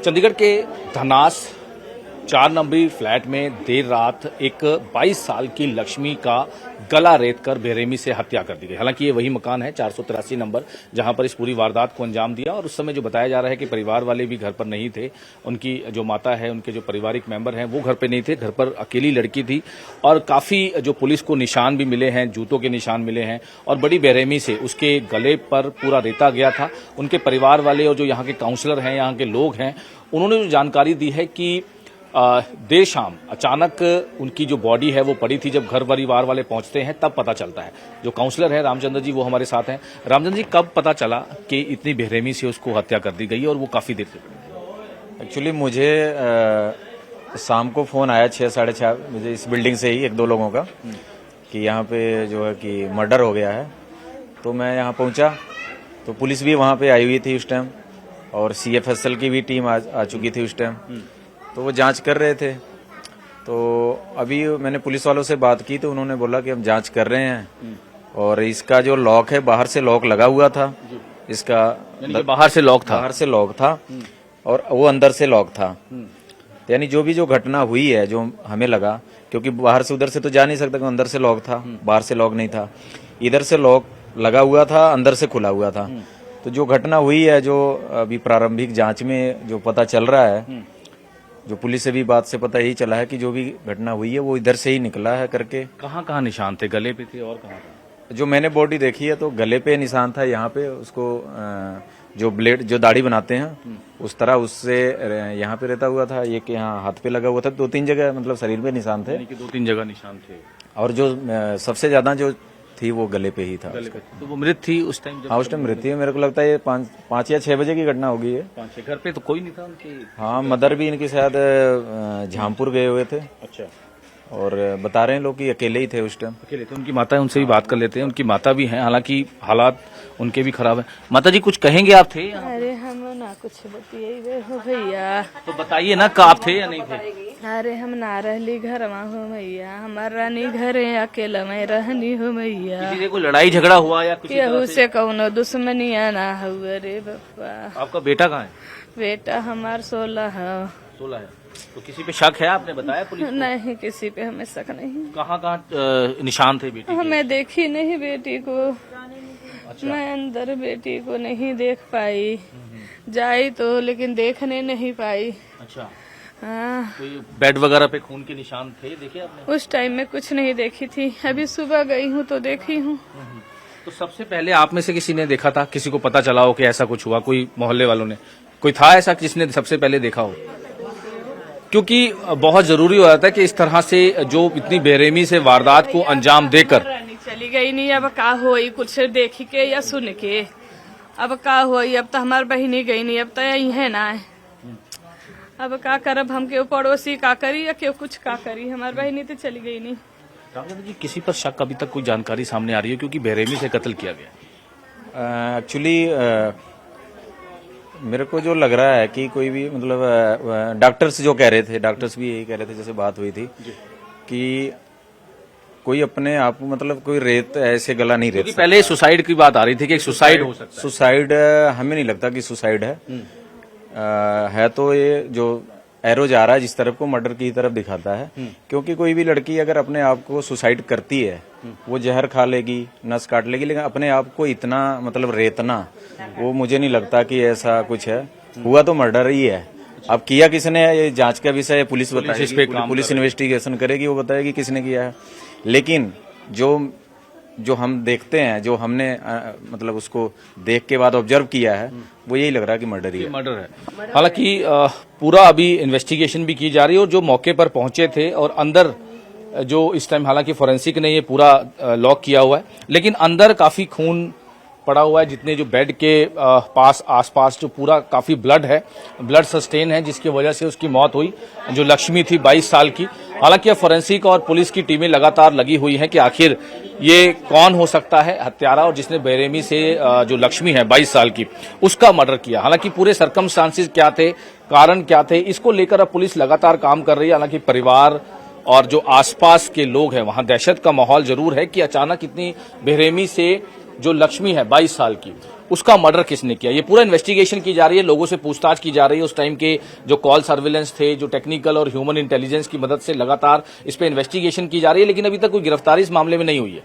चंडीगढ़ के धनास 4 नंबरी फ्लैट में देर रात एक 22 साल की लक्ष्मी का गला रेतकर बेरहमी से हत्या कर दी गई। हालांकि ये वही मकान है 483 नंबर जहां पर इस पूरी वारदात को अंजाम दिया और उस समय जो बताया जा रहा है कि परिवार वाले भी घर पर नहीं थे। उनकी जो माता है, उनके जो पारिवारिक मेंबर हैं वो घर पे नहीं थे, घर पर अकेली लड़की थी और काफी जो पुलिस को निशान भी मिले हैं, जूतों के निशान मिले हैं और बड़ी बेरहमी से उसके गले पर पूरा रेता गया था। उनके परिवार वाले और जो यहाँ के काउंसलर हैं, यहाँ के लोग हैं, उन्होंने जो जानकारी दी है कि देर शाम अचानक उनकी जो बॉडी है वो पड़ी थी। जब घर परिवार वाले पहुंचते हैं तब पता चलता है। जो काउंसलर है रामचंद्र जी वो हमारे साथ हैं। रामचंद्र जी, कब पता चला कि इतनी बेरहमी से उसको हत्या कर दी गई और वो काफी देर से पड़ी? एक्चुअली मुझे शाम को फोन आया 6-6:30 बजे इस बिल्डिंग से ही 1-2 लोगों का कि यहाँ पे जो है कि मर्डर हो गया है। तो मैं यहाँ पहुँचा तो पुलिस भी वहाँ पे आई हुई थी उस टाइम और CFSL की भी टीम आ चुकी थी उस टाइम। तो वो जांच कर रहे थे। तो अभी मैंने पुलिस वालों से बात की तो उन्होंने बोला कि हम जांच कर रहे हैं और इसका जो लॉक है बाहर से लॉक लगा हुआ था। इसका बाहर से लॉक था और वो अंदर से लॉक था। यानी जो घटना हुई है जो हमें लगा, क्योंकि बाहर से उधर से तो जा नहीं सकता, अंदर से लॉक था, बाहर से लॉक नहीं था। इधर से लॉक लगा हुआ था, अंदर से खुला हुआ था। तो जो घटना हुई है, जो अभी प्रारंभिक जांच में जो पता चल रहा है, जो पुलिस से भी बात से पता यही चला है कि जो भी घटना हुई है वो इधर से ही निकला है करके। कहाँ निशान थे? गले पे थे और कहाँ था? जो मैंने बॉडी देखी है तो गले पे निशान था। यहाँ पे उसको जो ब्लेड जो दाढ़ी बनाते हैं उस तरह उससे यहाँ पे रहता हुआ था। एक यहाँ हाथ पे लगा हुआ था। 2-3 जगह मतलब शरीर पे निशान थे। 2-3 जगह निशान थे और जो सबसे ज्यादा जो थी वो गले पे ही था। तो वो मृत थी उस टाइम? हाँ, उस टाइम मृत थी। मेरे को लगता है ये 5 या 6 बजे की घटना होगी है। 5-6। घर पे तो कोई नहीं था उनकी? हाँ, मदर भी इनकी शायद झामपुर गए हुए थे। अच्छा। और बता रहे हैं लोग कि अकेले ही थे उस टाइम। अकेले थे। उनकी माता है, उनसे भी बात कर लेते हैं। उनकी माता भी हैं, हालांकि हालात उनके भी खराब है। माता जी, कुछ कहेंगे? आप थे? अरे हम ना कुछ बताइए हो भैया। तो बताइए ना, का आप थे या नहीं थे? अरे हम ना रहली घर हो भैया, हमारा नहीं घरे अकेला मैं रहनी हो भैया। किसी से कोई लड़ाई झगड़ा हुआ या कुछ? केहू से कौनो दुश्मनिया ना हुआ रे बापा। आपका बेटा कहाँ है? बेटा हमार 16 है। 16 है। तो किसी पे शक है? आपने बताया पुलिस को? नहीं, किसी पे हमें शक नहीं। कहाँ निशान थे बेटी के? हमें देखी नहीं बेटी को। अच्छा। मैं अंदर बेटी को नहीं देख पाई, जाई तो लेकिन देखने नहीं पाई। अच्छा। हाँ, कोई बेड वगैरह पे खून के निशान थे, देखे आपने? उस टाइम में कुछ नहीं देखी थी। अभी सुबह गई हूँ तो देखी हूँ। तो सबसे पहले आप में से किसी ने देखा था? किसी को पता चला हो कि ऐसा कुछ हुआ? कोई मोहल्ले वालों ने, कोई था ऐसा जिसने सबसे पहले देखा हो? क्योंकि बहुत जरूरी हो जाता है कि इस तरह से जो इतनी बेरहमी से वारदात को अंजाम देकर चली गई नहीं। अब का होई कुछ देख के या सुन के? अब का होई? अब तो हमार बहिनी गई नहीं, अब तो यही है ना। अब का करब? हम के पड़ोसी का करी या क्यों कुछ का करी? हमार बहिनी तो चली गई नहीं। रामचंद्र जी, किसी पर शक अभी तक कोई जानकारी सामने आ रही है क्योंकि बेरहमी से कत्ल किया गया? एक्चुअली मेरे को जो लग रहा है कि कोई भी मतलब डॉक्टर्स जो कह रहे थे, डॉक्टर्स भी यही कह रहे थे, जैसे बात हुई थी कि कोई अपने आप मतलब कोई रेत ऐसे गला नहीं रेत। पहले सुसाइड की बात आ रही थी कि सुसाइड हो सकता है। सुसाइड हमें नहीं लगता कि सुसाइड है। तो ये जो एरो जा रहा है जिस तरफ को मर्डर की तरफ दिखाता है। क्योंकि कोई भी लड़की अगर अपने आप को सुसाइड करती है वो जहर खा लेगी, नस काट लेगी, लेकिन अपने आप को इतना मतलब रेतना, वो मुझे नहीं लगता कि ऐसा कुछ है। हुआ तो मर्डर ही है। अब किया किसने है ये जांच का विषय है। पुलिस बताएगी, पुलिस इन्वेस्टिगेशन करेगी, वो बताएगी किसने किया है। लेकिन जो हम देखते हैं, जो हमने मतलब उसको देख के बाद ऑब्जर्व किया है, वो यही लग रहा है कि मर्डर ही है। मर्डर है। हालांकि पूरा अभी इन्वेस्टिगेशन भी की जा रही है और जो मौके पर पहुंचे थे और अंदर जो इस टाइम हालांकि फोरेंसिक ने ये पूरा लॉक किया हुआ है, लेकिन अंदर काफी खून पड़ा हुआ है। जितने जो बेड के पास आसपास जो पूरा काफी ब्लड है, ब्लड सस्टेन है, जिसकी वजह से उसकी मौत हुई। जो लक्ष्मी थी 22 साल की। हालांकि अब फोरेंसिक और पुलिस की टीमें लगातार लगी हुई हैं कि आखिर ये कौन हो सकता है हत्यारा और जिसने बेरहमी से जो लक्ष्मी है 22 साल की उसका मर्डर किया। हालांकि पूरे सर्कमस्टांसेस क्या थे, कारण क्या थे, इसको लेकर अब पुलिस लगातार काम कर रही है। हालांकि परिवार और जो आसपास के लोग हैं वहां दहशत का माहौल जरूर है कि अचानक इतनी बेरहमी से जो लक्ष्मी है 22 साल की उसका मर्डर किसने किया, ये पूरा इन्वेस्टिगेशन की जा रही है, लोगों से पूछताछ की जा रही है। उस टाइम के जो कॉल सर्विलेंस थे, जो टेक्निकल और ह्यूमन इंटेलिजेंस की मदद से लगातार इस पे इन्वेस्टिगेशन की जा रही है, लेकिन अभी तक कोई गिरफ्तारी इस मामले में नहीं हुई है।